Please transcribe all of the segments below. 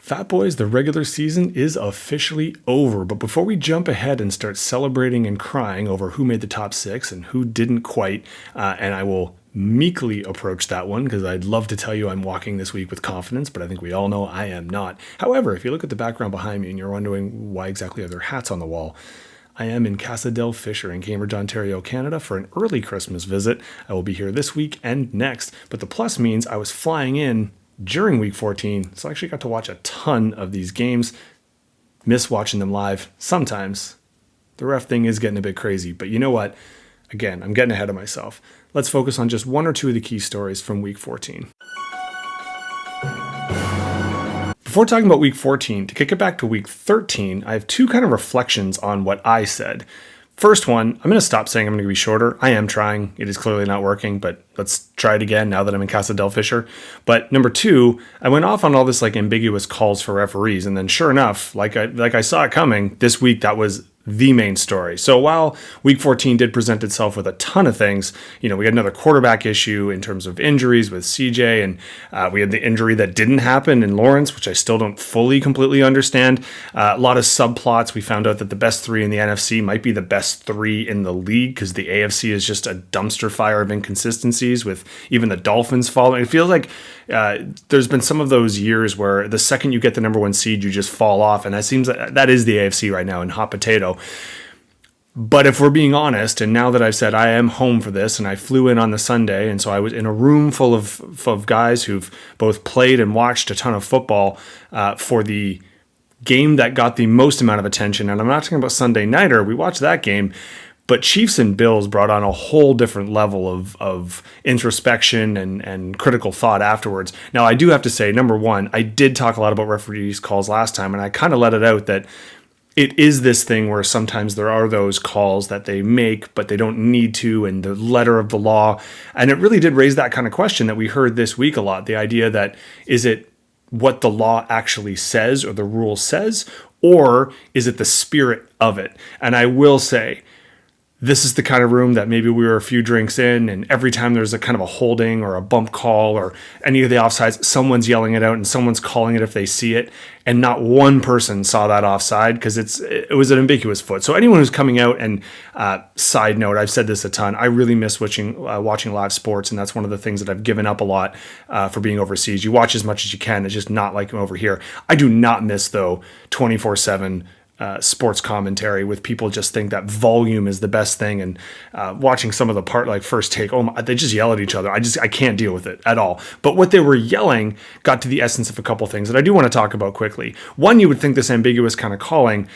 Fat Boys, the regular season is officially over, but before we jump ahead and start celebrating and crying over who made the top six and who didn't quite, and I will meekly approach that one because I'd love to tell you I'm walking this week with confidence, but I think we all know I am not. However, if you look at the background behind me and you're wondering why exactly are there hats on the wall, I am in Casa del Fisher in Cambridge, Ontario, Canada for an early Christmas visit. I will be here this week and next, but the plus means I was flying in during week 14, so I actually got to watch a ton of these games. Miss watching them live sometimes. The ref thing is getting a bit crazy, but you know what? Again, I'm getting ahead of myself. Let's focus on just one or two of the key stories from week 14. Before talking about week 14, to kick it back to week 13, I have two kind of reflections on what I said. First one, I'm going to stop saying I'm going to be shorter. I am trying. It is clearly not working, but let's try it again now that I'm in Casa del Fisher. But number two, I went off on all this like ambiguous calls for referees, and then sure enough, like I saw it coming, this week that was the main story. So while week 14 did present itself with a ton of things, we had another quarterback issue in terms of injuries with CJ, and we had the injury that didn't happen in Lawrence, which I still don't fully completely understand. A lot of subplots. We found out that the best three in the NFC might be the best three in the league because the AFC is just a dumpster fire of inconsistencies with even the Dolphins following. It feels like there's been some of those years where the second you get the number one seed, you just fall off. And it seems that is the AFC right now in hot potato. But if we're being honest, and now that I've said I am home for this, and I flew in on the Sunday, and so I was in a room full of guys who've both played and watched a ton of football for the game that got the most amount of attention. And I'm not talking about Sunday Nighter. We watched that game. But Chiefs and Bills brought on a whole different level of introspection and critical thought afterwards. Now, I do have to say, number one, I did talk a lot about referees' calls last time, and I kind of let it out that it is this thing where sometimes there are those calls that they make, but they don't need to, and the letter of the law. And it really did raise that kind of question that we heard this week a lot, the idea that is it what the law actually says or the rule says, or is it the spirit of it? And I will say, this is the kind of room that maybe we were a few drinks in, and every time there's a kind of a holding or a bump call or any of the offsides, someone's yelling it out and someone's calling it if they see it, and not one person saw that offside because it was an ambiguous foot. So anyone who's coming out and side note, I've said this a ton, I really miss watching live sports, and that's one of the things that I've given up a lot for being overseas. You watch as much as you can. It's just not like over here. I do not miss, though, 24/7 sports commentary with people just think that volume is the best thing, and watching some of the part like First Take, they just yell at each other. I can't deal with it at all. But what they were yelling got to the essence of a couple things that I do want to talk about quickly. One, you would think this ambiguous kind of calling,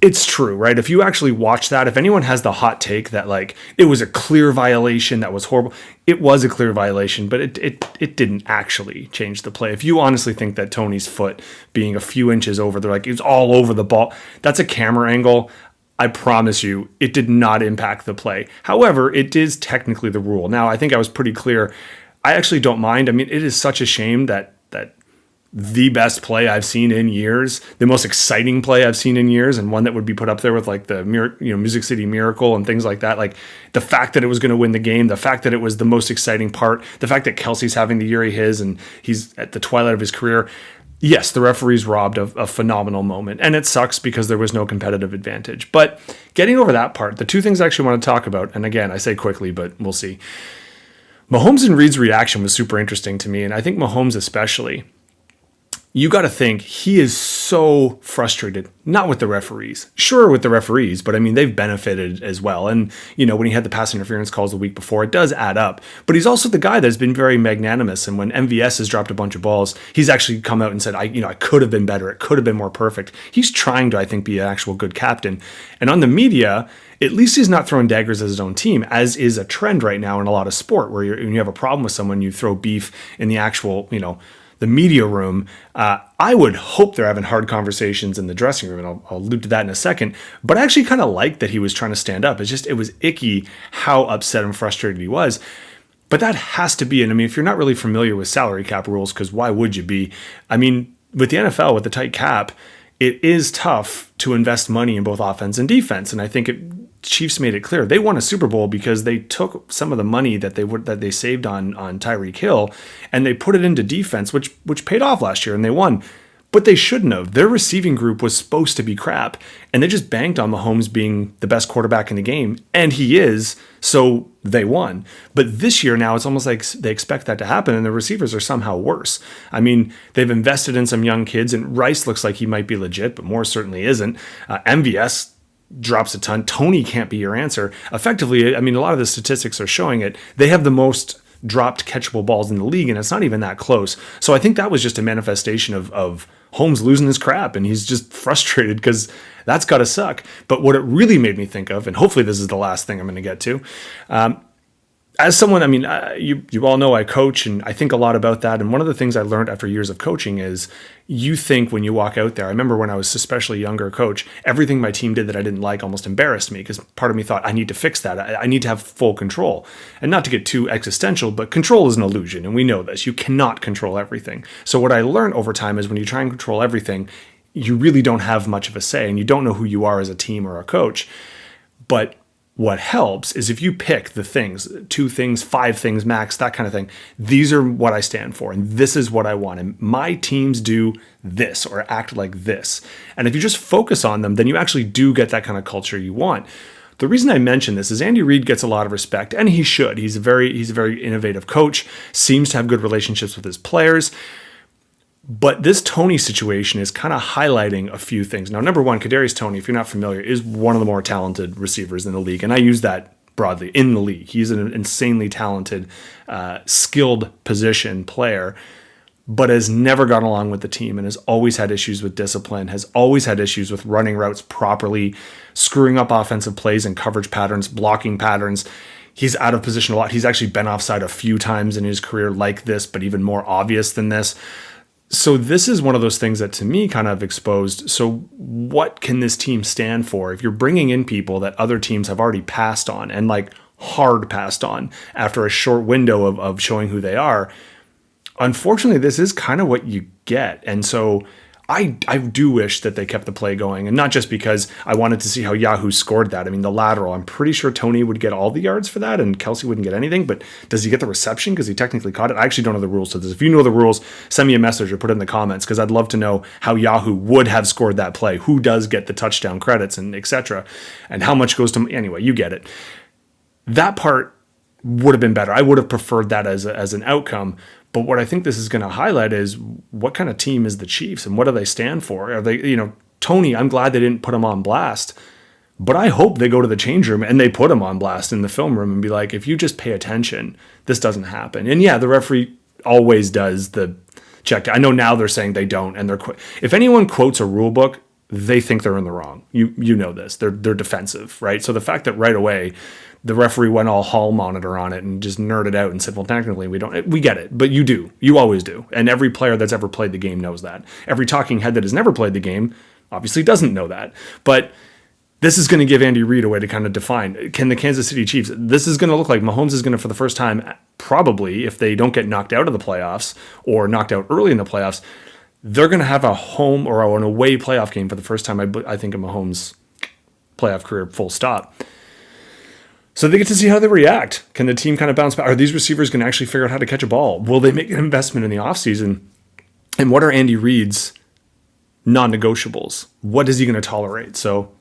it's true, right? If you actually watch that, if anyone has the hot take that like it was a clear violation that was horrible, it was a clear violation, but it didn't actually change the play. If you honestly think that Tony's foot being a few inches over, they're like it's all over the ball, that's a camera angle. I promise you, it did not impact the play. However, it is technically the rule. Now, I think I was pretty clear. I actually don't mind. I mean, it is such a shame that the best play I've seen in years, the most exciting play I've seen in years, and one that would be put up there with like the Music City Miracle and things like that. Like the fact that it was going to win the game, the fact that it was the most exciting part, the fact that Kelsey's having the year he is and he's at the twilight of his career. Yes, the referees robbed a phenomenal moment, and it sucks because there was no competitive advantage. But getting over that part, the two things I actually want to talk about, and again, I say quickly, but we'll see. Mahomes and Reed's reaction was super interesting to me, and I think Mahomes especially. You got to think he is so frustrated, not with the referees, sure with the referees, but I mean, they've benefited as well. And, when he had the pass interference calls the week before, it does add up, but he's also the guy that's been very magnanimous. And when MVS has dropped a bunch of balls, he's actually come out and said, I could have been better. It could have been more perfect. He's trying to, I think, be an actual good captain. And on the media, at least he's not throwing daggers at his own team, as is a trend right now in a lot of sport where when you have a problem with someone, you throw beef in the actual, the media room. I would hope they're having hard conversations in the dressing room, and I'll allude to that in a second. But I actually kind of liked that he was trying to stand up. It was icky how upset and frustrated he was. But that has to be, and I mean, if you're not really familiar with salary cap rules, because why would you be? I mean, with the NFL, with the tight cap, it is tough to invest money in both offense and defense. And I think Chiefs made it clear they won a Super Bowl because they took some of the money that they saved on Tyreek Hill and they put it into defense, which paid off last year and they won. But they shouldn't have. Their receiving group was supposed to be crap, and they just banked on Mahomes being the best quarterback in the game, and he is, so they won. But this year now, it's almost like they expect that to happen, and the receivers are somehow worse. I mean, they've invested in some young kids, and Rice looks like he might be legit, but Moore certainly isn't. MVS drops a ton. Tony can't be your answer. Effectively, I mean, a lot of the statistics are showing it. They have the most dropped catchable balls in the league, and it's not even that close. So I think that was just a manifestation of Holmes losing his crap, and he's just frustrated because that's got to suck. But what it really made me think of, and hopefully this is the last thing I'm going to get to, as someone, I mean, you all know I coach, and I think a lot about that. And one of the things I learned after years of coaching is you think when you walk out there, I remember when I was especially younger coach, everything my team did that I didn't like almost embarrassed me because part of me thought I need to fix that. I need to have full control. And not to get too existential, but control is an illusion. And we know this. You cannot control everything. So what I learned over time is when you try and control everything, you really don't have much of a say and you don't know who you are as a team or a coach. But what helps is if you pick the things, 2 things, 5 things max, that kind of thing. These are what I stand for, and this is what I want. And my teams do this or act like this. And if you just focus on them, then you actually do get that kind of culture you want. The reason I mention this is Andy Reid gets a lot of respect, and he should. He's a very innovative coach, seems to have good relationships with his players. But this Tony situation is kind of highlighting a few things. Now, number one, Kadarius Toney, if you're not familiar, is one of the more talented receivers in the league. And I use that broadly in the league. He's an insanely talented, skilled position player, but has never gone along with the team and has always had issues with discipline, has always had issues with running routes properly, screwing up offensive plays and coverage patterns, blocking patterns. He's out of position a lot. He's actually been offside a few times in his career like this, but even more obvious than this. So this is one of those things that to me kind of exposed. So what can this team stand for if you're bringing in people that other teams have already passed on and like hard passed on after a short window of showing who they are? Unfortunately, this is kind of what you get. And so I do wish that they kept the play going, and not just because I wanted to see how Yahoo scored that. I mean, the lateral, I'm pretty sure Tony would get all the yards for that and Kelsey wouldn't get anything, but does he get the reception because he technically caught it? I actually don't know the rules to this. If you know the rules, send me a message or put it in the comments because I'd love to know how Yahoo would have scored that play, who does get the touchdown credits and etc. and how much goes to, anyway, you get it. That part would have been better. I would have preferred that as an outcome. But what I think this is going to highlight is what kind of team is the Chiefs and what do they stand for? Are they, Tony, I'm glad they didn't put him on blast, but I hope they go to the change room and they put him on blast in the film room and be like, if you just pay attention, this doesn't happen. And yeah, the referee always does the check. I know now they're saying they don't. And if anyone quotes a rule book, they think they're in the wrong. You know this. They're defensive, right? So the fact that right away the referee went all hall monitor on it and just nerded out and said, well, technically we get it, but you do. You always do. And every player that's ever played the game knows that. Every talking head that has never played the game obviously doesn't know that. But this is going to give Andy Reid a way to kind of define, can the Kansas City Chiefs, this is going to look like Mahomes is going to, for the first time, probably, if they don't get knocked out of the playoffs or knocked out early in the playoffs, they're going to have a home or an away playoff game for the first time, I think, in Mahomes' playoff career, full stop. So they get to see how they react. Can the team kind of bounce back? Are these receivers going to actually figure out how to catch a ball? Will they make an investment in the offseason? And what are Andy Reid's non-negotiables? What is he going to tolerate? So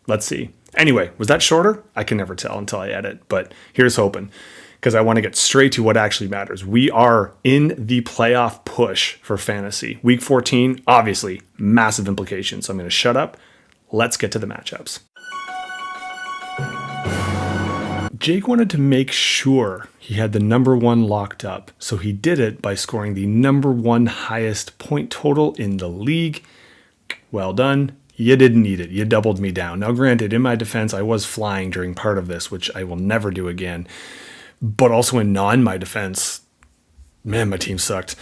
let's see. Anyway, was that shorter? I can never tell until I edit, but here's hoping because I want to get straight to what actually matters. We are in the playoff push for fantasy. Week 14, obviously, massive implications. So I'm going to shut up. Let's get to the matchups. Jake wanted to make sure he had the number 1 locked up, so he did it by scoring the number 1 highest point total in the league. Well done. You didn't need it. You doubled me down. Now, granted, in my defense, I was flying during part of this, which I will never do again. But also in my defense, man, my team sucked.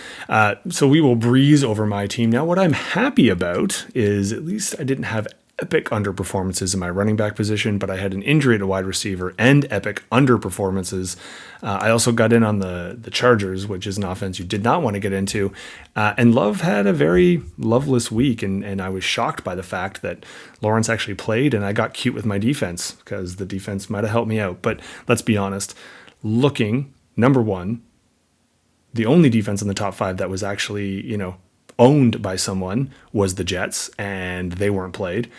So we will breeze over my team. Now, what I'm happy about is at least I didn't have epic underperformances in my running back position, but I had an injury at a wide receiver and epic underperformances. I also got in on the Chargers, which is an offense you did not want to get into. And Love had a very loveless week, and I was shocked by the fact that Lawrence actually played, and I got cute with my defense because the defense might have helped me out. But let's be honest, looking, number 1, the only defense in the top 5 that was actually, owned by someone was the Jets, and they weren't played.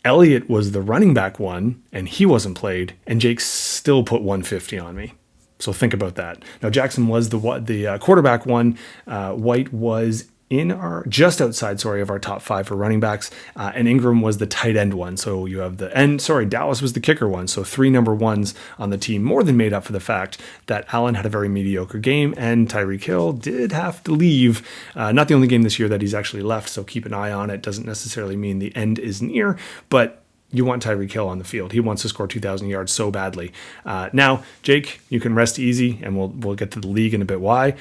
Elliott was the running back one, and he wasn't played, and Jake still put 150 on me. So think about that. Now, Jackson was the quarterback one. White was in our just outside, of our top 5 for running backs, and Ingram was the tight end one. So you have Dallas was the kicker one. So 3 number ones on the team, more than made up for the fact that Allen had a very mediocre game, and Tyreek Hill did have to leave. Not the only game this year that he's actually left, so keep an eye on it. Doesn't necessarily mean the end is near, but you want Tyreek Hill on the field. He wants to score 2,000 yards so badly. Now, Jake, you can rest easy, and we'll get to the league in a bit why.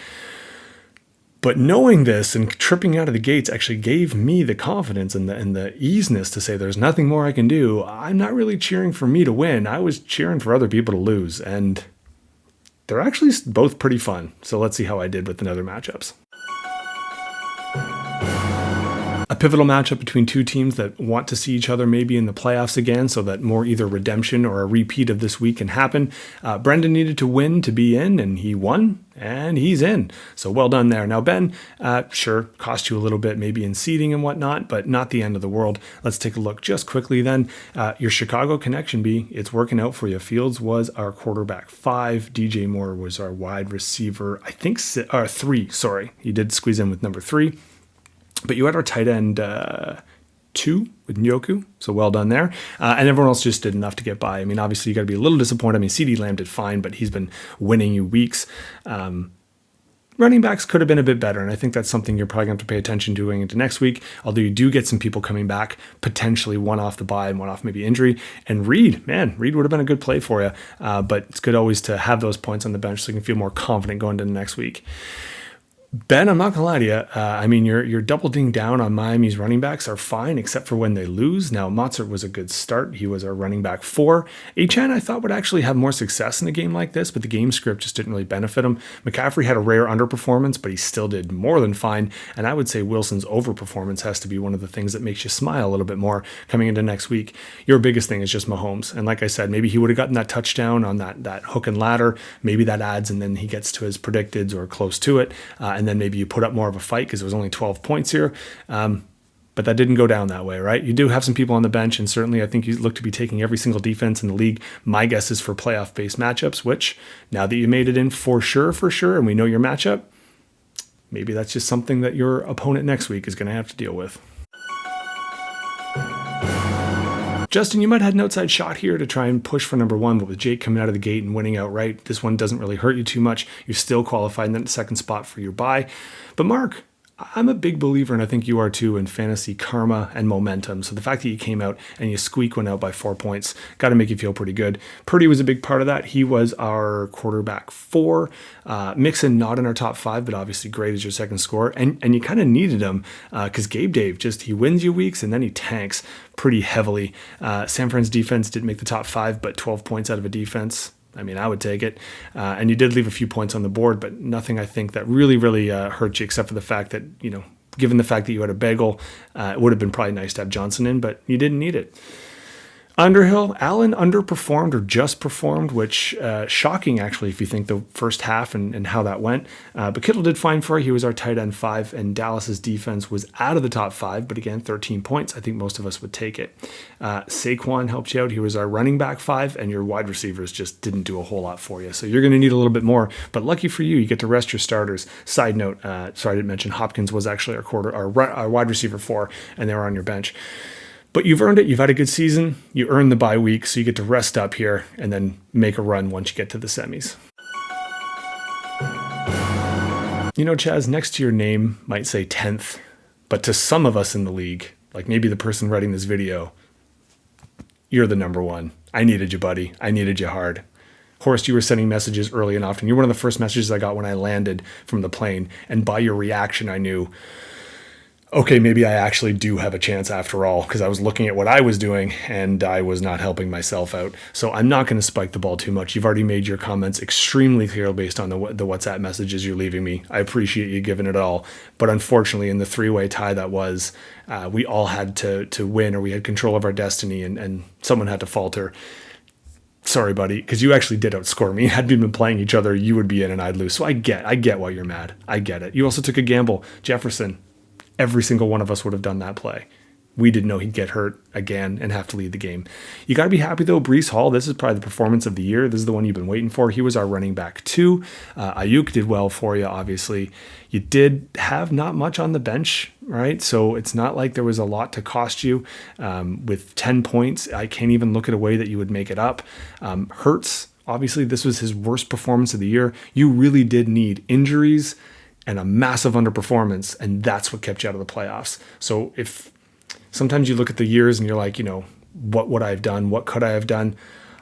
But knowing this and tripping out of the gates actually gave me the confidence and the easiness to say there's nothing more I can do. I'm not really cheering for me to win. I was cheering for other people to lose. And they're actually both pretty fun. So let's see how I did with the other matchups. A pivotal matchup between two teams that want to see each other maybe in the playoffs again, so that more either redemption or a repeat of this week can happen. Brendan needed to win to be in, and he won, and he's in. So well done there. Now, Ben, sure, cost you a little bit maybe in seeding and whatnot, but not the end of the world. Let's take a look just quickly then. Your Chicago connection, B, it's working out for you. Fields was our quarterback 5. DJ Moore was our wide receiver, I think 3, sorry. He did squeeze in with number 3. But you had our tight end 2 with Njoku, so well done there. And everyone else just did enough to get by. I mean, obviously you got to be a little disappointed. I mean, CeeDee Lamb did fine, but he's been winning you weeks. Running backs could have been a bit better, and I think that's something you're probably going to have to pay attention to going into next week, although you do get some people coming back, potentially one off the bye and one off maybe injury. And Reed would have been a good play for you, but it's good always to have those points on the bench so you can feel more confident going into the next week. Ben, I'm not going to lie to you. I mean, you're doubling down on Miami's running backs are fine, except for when they lose. Now, Mozart was a good start. He was our running back 4. Achane, I thought, would actually have more success in a game like this, but the game script just didn't really benefit him. McCaffrey had a rare underperformance, but he still did more than fine. And I would say Wilson's overperformance has to be one of the things that makes you smile a little bit more coming into next week. Your biggest thing is just Mahomes. And like I said, maybe he would have gotten that touchdown on that hook and ladder. Maybe that adds, and then he gets to his predicted or close to it. And then maybe you put up more of a fight because it was only 12 points here. But that didn't go down that way, right? You do have some people on the bench, and certainly I think you look to be taking every single defense in the league. My guess is for playoff-based matchups, which now that you made it in for sure, and we know your matchup, maybe that's just something that your opponent next week is going to have to deal with. Justin, you might have had an outside shot here to try and push for number 1, but with Jake coming out of the gate and winning outright, this one doesn't really hurt you too much. You're still qualified in that second spot for your bye. But Mark, I'm a big believer, and I think you are too, in fantasy karma and momentum. So the fact that you came out and you squeak one out by 4 points got to make you feel pretty good. Purdy was a big part of that. He was our quarterback 4. Mixon not in our top 5, but obviously great as your second scorer. And you kind of needed him because Gabe Dave he wins you weeks and then he tanks pretty heavily. San Fran's defense didn't make the top 5, but 12 points out of a defense. I mean, I would take it. And you did leave a few points on the board, but nothing I think that really hurt you, except for the fact that, given the fact that you had a bagel, it would have been probably nice to have Johnson in, but you didn't need it. Underhill, Allen underperformed or just performed, which shocking actually if you think the first half and how that went. But Kittle did fine for you. He was our tight end 5, and Dallas's defense was out of the top 5, but again, 13 points. I think most of us would take it. Saquon helped you out. He was our running back 5, and your wide receivers just didn't do a whole lot for you. So you're going to need a little bit more, but lucky for you, you get to rest your starters. Side note, sorry I didn't mention, Hopkins was actually our wide receiver 4, and they were on your bench. But you've earned it. You've had a good season. You earned the bye week, so you get to rest up here and then make a run once you get to the semis. Chaz, next to your name might say 10th, but to some of us in the league, like maybe the person writing this video, you're the number 1. I needed you, buddy. I needed you hard. Horst, you were sending messages early and often. You're one of the first messages I got when I landed from the plane, and by your reaction, I knew, okay, maybe I actually do have a chance after all, because I was looking at what I was doing and I was not helping myself out. So I'm not going to spike the ball too much. You've already made your comments extremely clear based on the WhatsApp messages you're leaving me. I appreciate you giving it all. But unfortunately, in the 3-way tie that was, we all had to win, or we had control of our destiny, and someone had to falter. Sorry, buddy, because you actually did outscore me. Had we been playing each other, you would be in and I'd lose. So I get why you're mad. I get it. You also took a gamble. Jefferson, every single one of us would have done that play. We didn't know he'd get hurt again and have to lead the game. You got to be happy, though. Breece Hall, this is probably the performance of the year. This is the one you've been waiting for. He was our running back, too. Ayuk did well for you, obviously. You did have not much on the bench, right? So it's not like there was a lot to cost you. With 10 points, I can't even look at a way that you would make it up. Hurts, obviously, this was his worst performance of the year. You really did need injuries and a massive underperformance, and that's what kept you out of the playoffs. So if sometimes you look at the years and you're like, what would I have done? What could I have done?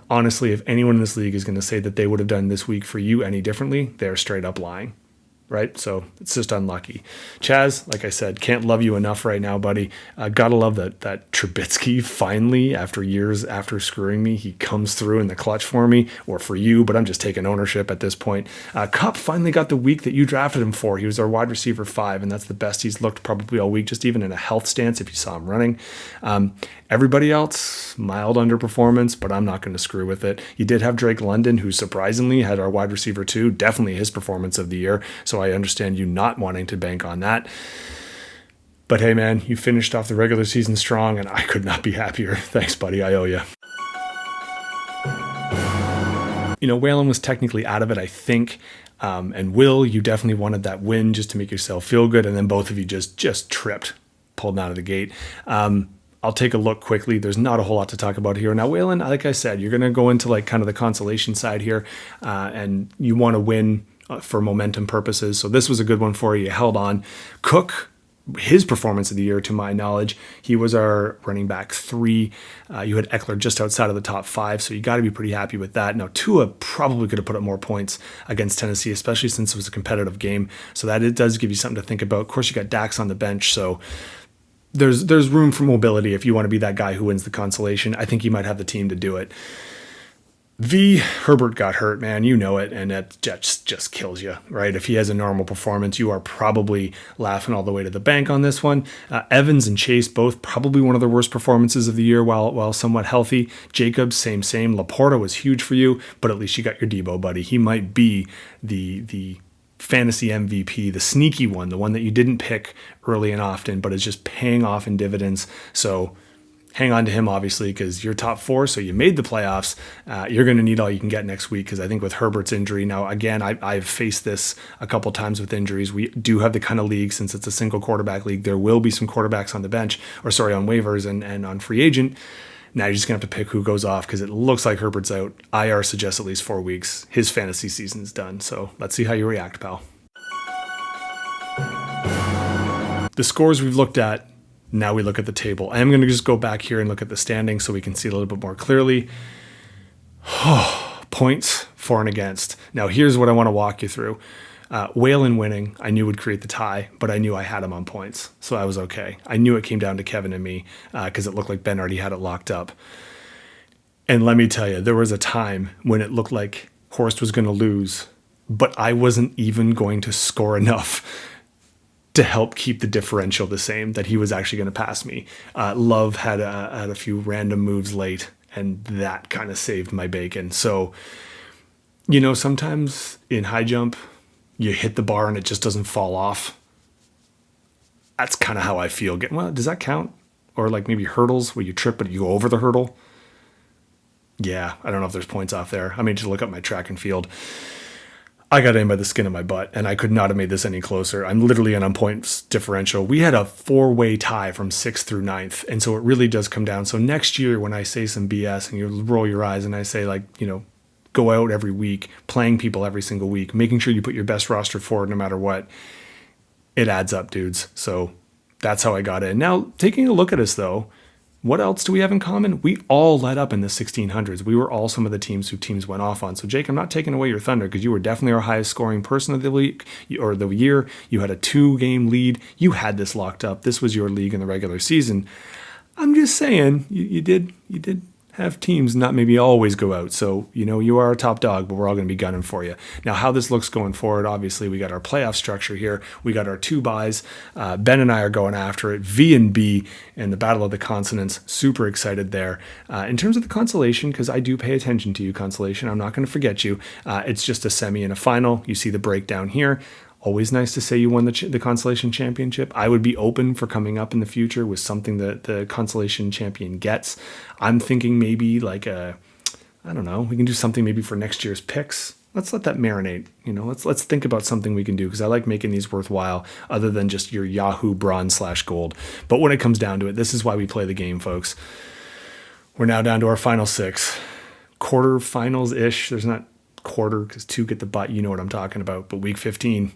Honestly, if anyone in this league is going to say that they would have done this week for you any differently, they're straight up lying. Right? So it's just unlucky. Chaz, like I said, can't love you enough right now, buddy. Gotta love that Trubisky finally, after years after screwing me, he comes through in the clutch for me, or for you, but I'm just taking ownership at this point. Kupp finally got the week that you drafted him for. He was our wide receiver 5, and that's the best he's looked probably all week, just even in a health stance if you saw him running. Everybody else, mild underperformance, but I'm not going to screw with it. You did have Drake London, who surprisingly had our wide receiver 2, definitely his performance of the year, so I understand you not wanting to bank on that. But hey, man, you finished off the regular season strong, and I could not be happier. Thanks, buddy. I owe you. Waylon was technically out of it, I think. And Will, you definitely wanted that win just to make yourself feel good, and then both of you just tripped, pulled out of the gate. I'll take a look quickly. There's not a whole lot to talk about here. Now, Waylon, like I said, you're going to go into like kind of the consolation side here, and you want to win for momentum purposes. So this was a good one for you. You held on. Cook, his performance of the year, to my knowledge, he was our running back 3. You had Eckler just outside of the top 5, so you got to be pretty happy with that. Now, Tua probably could have put up more points against Tennessee, especially since it was a competitive game. So that it does give you something to think about. Of course, you got Dax on the bench, so there's room for mobility if you want to be that guy who wins the consolation. I think you might have the team to do it. Herbert got hurt, man. You know it, and that just kills you, right? If he has a normal performance, you are probably laughing all the way to the bank on this one. Evans and Chase, both probably one of the worst performances of the year while somewhat healthy. Jacobs, same. Laporta was huge for you, but at least you got your Debo, buddy. He might be the fantasy MVP, the sneaky one, the one that you didn't pick early and often, but is just paying off in dividends. So hang on to him, obviously, because you're top 4, so you made the playoffs. You're going to need all you can get next week, because I think with Herbert's injury, now, again, I've faced this a couple times with injuries. We do have the kind of league, since it's a single quarterback league, there will be some quarterbacks on the bench, on waivers and on free agent. Now you're just going to have to pick who goes off, because it looks like Herbert's out. IR suggests at least 4 weeks. His fantasy season's done, so let's see how you react, pal. The scores we've looked at, now we look at the table. I am going to just go back here and look at the standings so we can see a little bit more clearly. Points for and against. Now here's what I want to walk you through. Waylon winning, I knew would create the tie, but I knew I had him on points, so I was okay. I knew it came down to Kevin and me, because it looked like Ben already had it locked up. And let me tell you, there was a time when it looked like Horst was going to lose, but I wasn't even going to score enough to help keep the differential the same, that he was actually going to pass me. Love had a few random moves late, and that kind of saved my bacon. So, sometimes in high jump, you hit the bar and it just doesn't fall off. That's kind of how I feel. Well, does that count? Or like maybe hurdles where you trip but you go over the hurdle? Yeah, I don't know if there's points off there. I mean, just look up my track and field. I got in by the skin of my butt, and I could not have made this any closer. I'm literally on points differential. We had a 4-way tie from 6th through 9th, and so it really does come down. So next year, when I say some BS and you roll your eyes and I say, go out every week, playing people every single week, making sure you put your best roster forward no matter what, it adds up, dudes. So that's how I got in. Now, taking a look at us, though, what else do we have in common? We all led up in the 1600s. We were all some of the teams who teams went off on. So, Jake, I'm not taking away your thunder, because you were definitely our highest scoring person of the league or the year. You had a 2-game lead. You had this locked up. This was your league in the regular season. I'm just saying, you did have teams not maybe always go out. So, you are a top dog, but we're all going to be gunning for you. Now, how this looks going forward, obviously, we got our playoff structure here. We got our 2 buys. Ben and I are going after it. V and B in the Battle of the Consonants. Super excited there. In terms of the consolation, because I do pay attention to you, consolation, I'm not going to forget you. It's just a semi and a final. You see the breakdown here. Always nice to say you won the consolation championship. I would be open for coming up in the future with something that the consolation champion gets. I'm thinking maybe like I don't know, we can do something maybe for next year's picks. Let's let that marinate. Let's think about something we can do, because I like making these worthwhile other than just your Yahoo bronze/gold. But when it comes down to it, this is why we play the game, folks. We're now down to our final 6. Quarterfinals-ish. There's not quarter because 2 get the butt. You know what I'm talking about. But week 15,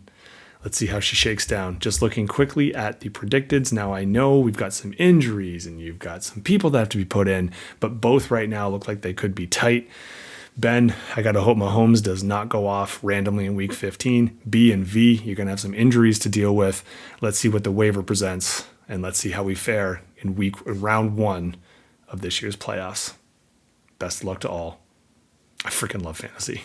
let's see how she shakes down. Just looking quickly at the predicteds. Now I know we've got some injuries and you've got some people that have to be put in, but both right now look like they could be tight. Ben, I got to hope Mahomes does not go off randomly in week 15. B and V, you're going to have some injuries to deal with. Let's see what the waiver presents, and let's see how we fare in round 1 of this year's playoffs. Best of luck to all. I freaking love fantasy.